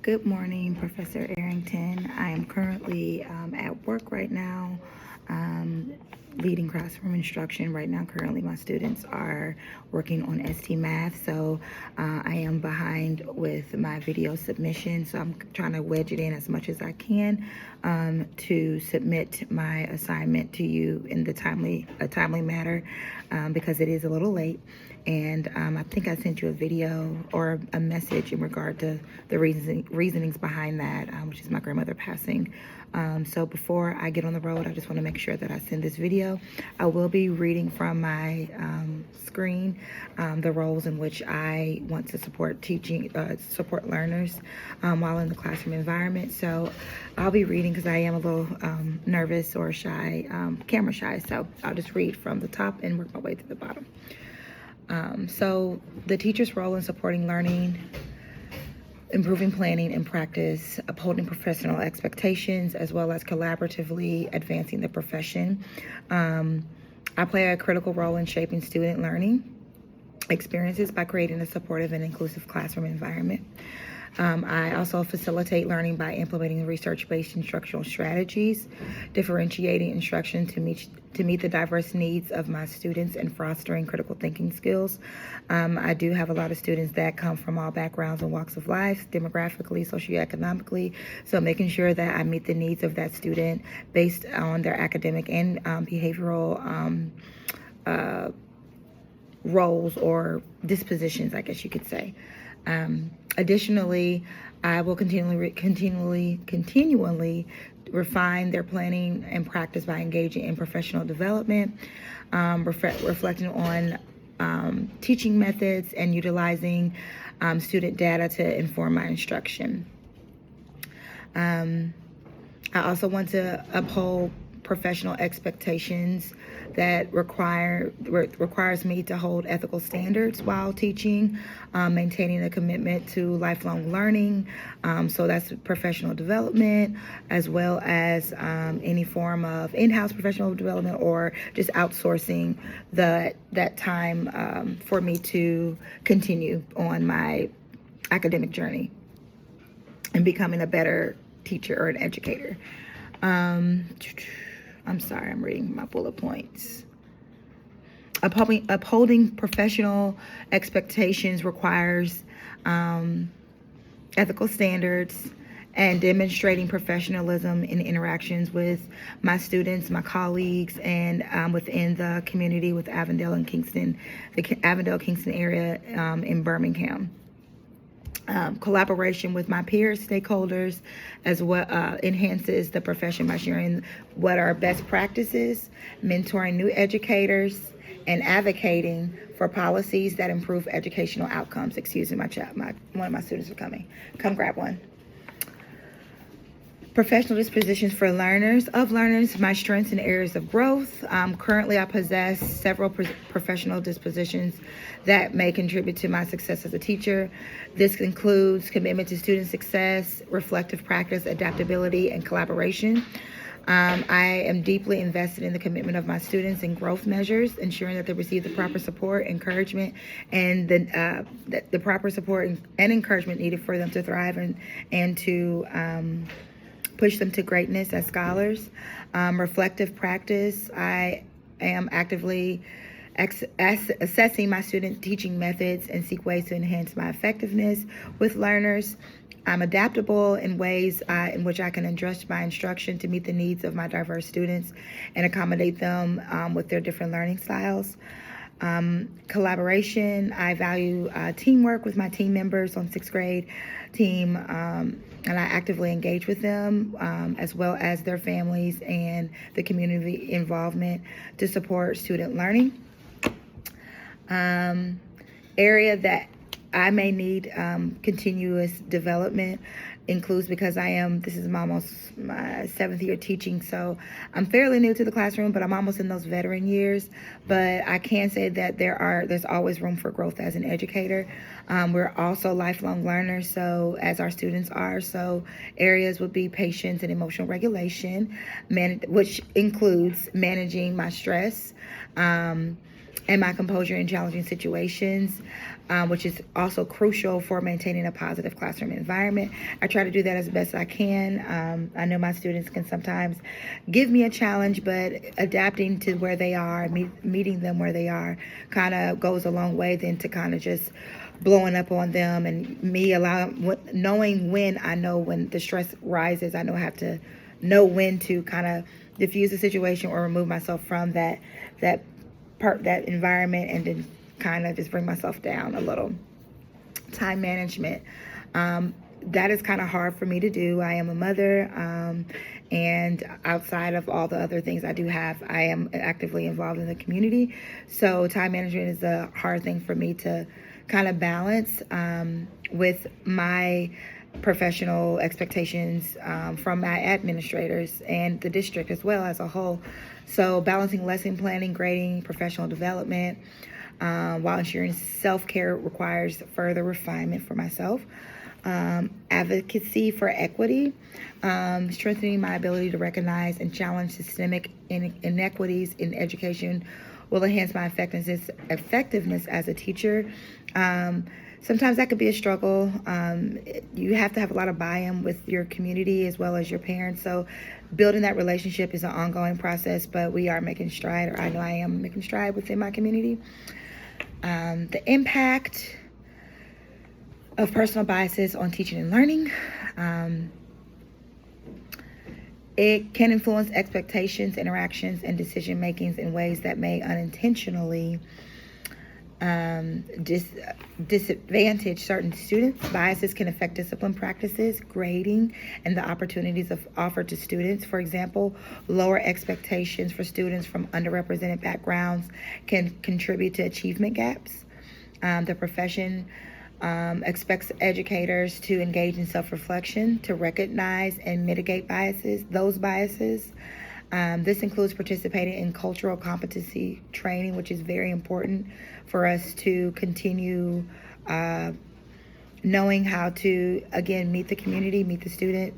Good morning, Professor Arrington. I am currently at work right now, leading classroom instruction. Right now, currently, my students are working on ST Math, so I am behind with my video submission, so I'm trying to wedge it in as much as I can to submit my assignment to you in a timely manner because it is a little late. And I think I sent you a video or a message in regard to the reasonings behind that, which is my grandmother passing. So before I get on the road, I just want to make sure that I send this video. I will be reading from my screen the roles in which I want to support support learners while in the classroom environment. So I'll be reading because I am a little nervous or shy, camera shy. So I'll just read from the top and work my way to the bottom. So the teacher's role in supporting learning, improving planning and practice, upholding professional expectations, as well as collaboratively advancing the profession. I play a critical role in shaping student learning experiences by creating a supportive and inclusive classroom environment. I also facilitate learning by implementing research-based instructional strategies, differentiating instruction to meet the diverse needs of my students, and fostering critical thinking skills. I do have a lot of students that come from all backgrounds and walks of life, demographically, socioeconomically, so making sure that I meet the needs of that student based on their academic and behavioral roles or dispositions, I guess you could say. Additionally, I will continually refine their planning and practice by engaging in professional development, reflecting on teaching methods, and utilizing student data to inform my instruction. I also want to uphold professional expectations that requires me to hold ethical standards while teaching, maintaining a commitment to lifelong learning. So that's professional development, as well as any form of in-house professional development, or just outsourcing that time for me to continue on my academic journey and becoming a better teacher or an educator. I'm sorry, I'm reading my bullet points. Upholding professional expectations requires ethical standards and demonstrating professionalism in interactions with my students, my colleagues, and within the community with Avondale and Kingston, the Avondale-Kingston area in Birmingham. Collaboration with my peers, stakeholders, as well enhances the profession by sharing what are best practices, mentoring new educators, and advocating for policies that improve educational outcomes. Excuse me, one of my students are coming. Come grab one. Professional dispositions for learners. My strengths and areas of growth. Currently, I possess several professional dispositions that may contribute to my success as a teacher. This includes commitment to student success, reflective practice, adaptability, and collaboration. I am deeply invested in the commitment of my students and growth measures, ensuring that they receive the proper support, encouragement, and the proper support and encouragement needed for them to thrive and to push them to greatness as scholars. Reflective practice. I am actively assessing my student teaching methods and seek ways to enhance my effectiveness with learners. I'm adaptable in ways in which I can adjust my instruction to meet the needs of my diverse students and accommodate them with their different learning styles. Collaboration. I value teamwork with my team members on 6th grade team, and I actively engage with them as well as their families and the community involvement to support student learning. Area that I may need continuous development includes, because this is almost my 7th year teaching, so I'm fairly new to the classroom, but I'm almost in those veteran years. But I can say that there's always room for growth as an educator. We're also lifelong learners, so as our students are. So areas would be patience and emotional regulation, which includes managing my stress, and my composure in challenging situations, which is also crucial for maintaining a positive classroom environment. I try to do that as best I can. I know my students can sometimes give me a challenge, but adapting to where they are, meeting them where they are, kind of goes a long way than to kind of just blowing up on them, and me knowing when the stress rises, I have to know when to kind of diffuse the situation or remove myself from that environment, and then kind of just bring myself down a little. Time management. That is kind of hard for me to do. I am a mother, and outside of all the other things I do have, I am actively involved in the community. So time management is a hard thing for me to kind of balance with my professional expectations from my administrators and the district as well as a whole. So balancing lesson planning, grading, professional development, while ensuring self-care requires further refinement for myself. Advocacy for equity, strengthening my ability to recognize and challenge systemic inequities in education will enhance my effectiveness as a teacher. Sometimes that could be a struggle. You have to have a lot of buy-in with your community as well as your parents. So building that relationship is an ongoing process, but we are making stride, or I know I am making stride within my community. The impact of personal biases on teaching and learning. It can influence expectations, interactions, and decision makings in ways that may unintentionally disadvantage certain students. Biases can affect discipline practices, grading, and the opportunities offered to students. For example, lower expectations for students from underrepresented backgrounds can contribute to achievement gaps. The profession expects educators to engage in self-reflection, to recognize and mitigate those biases. This includes participating in cultural competency training, which is very important for us to continue knowing how to, again, meet the community, meet the student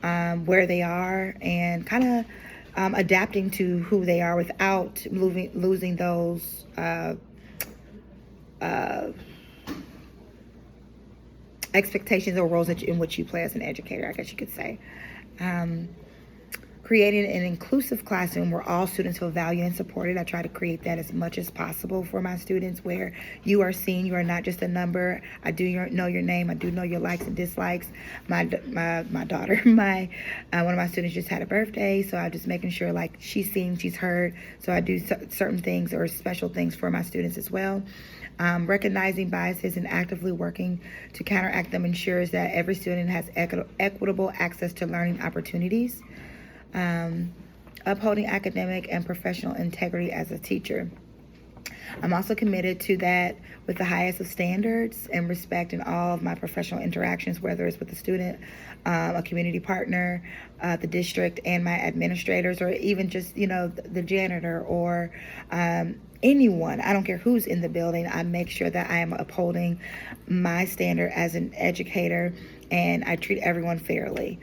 where they are, and kind of adapting to who they are without losing those expectations or roles in which you play as an educator, I guess you could say. Creating an inclusive classroom where all students feel valued and supported. I try to create that as much as possible for my students, where you are seen, you are not just a number. I do know your name. I do know your likes and dislikes. My daughter, one of my students just had a birthday, so I'm just making sure like she's seen, she's heard. So I do certain things or special things for my students as well. Recognizing biases and actively working to counteract them ensures that every student has equitable access to learning opportunities. Upholding academic and professional integrity as a teacher. I'm also committed to that with the highest of standards and respect in all of my professional interactions, whether it's with the student, a community partner, the district, and my administrators, or even just, the janitor or anyone. I don't care who's in the building. I make sure that I am upholding my standard as an educator, and I treat everyone fairly.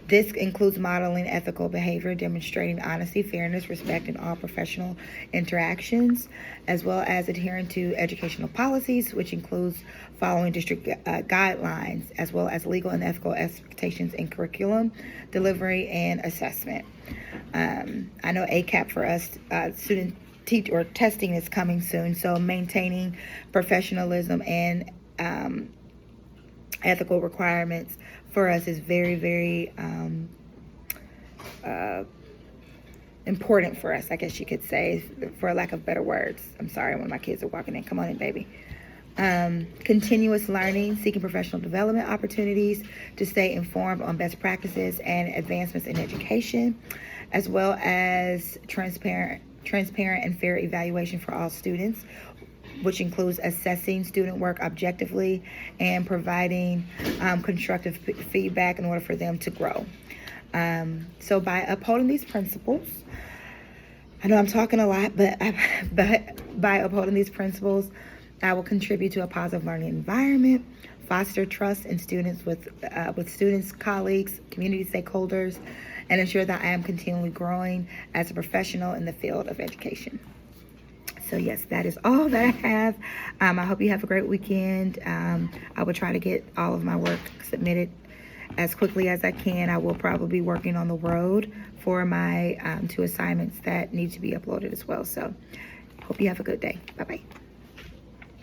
This includes modeling ethical behavior, demonstrating honesty, fairness, respect in all professional interactions, as well as adhering to educational policies, which includes following district guidelines, as well as legal and ethical expectations in curriculum, delivery, and assessment. I know ACAP for us, student teach or testing is coming soon, so maintaining professionalism and ethical requirements for us is very, very important for us, I guess you could say, for lack of better words. I'm sorry, when my kids are walking in. Come on in, baby. Continuous learning, seeking professional development opportunities to stay informed on best practices and advancements in education, as well as transparent and fair evaluation for all students, which includes assessing student work objectively and providing constructive feedback in order for them to grow. So by upholding these principles, I know I'm talking a lot, but by upholding these principles, I will contribute to a positive learning environment, foster trust in students with students, colleagues, community stakeholders, and ensure that I am continually growing as a professional in the field of education. So yes, that is all that I have. I hope you have a great weekend. I will try to get all of my work submitted as quickly as I can. I will probably be working on the road for my 2 assignments that need to be uploaded as well. So hope you have a good day. Bye-bye.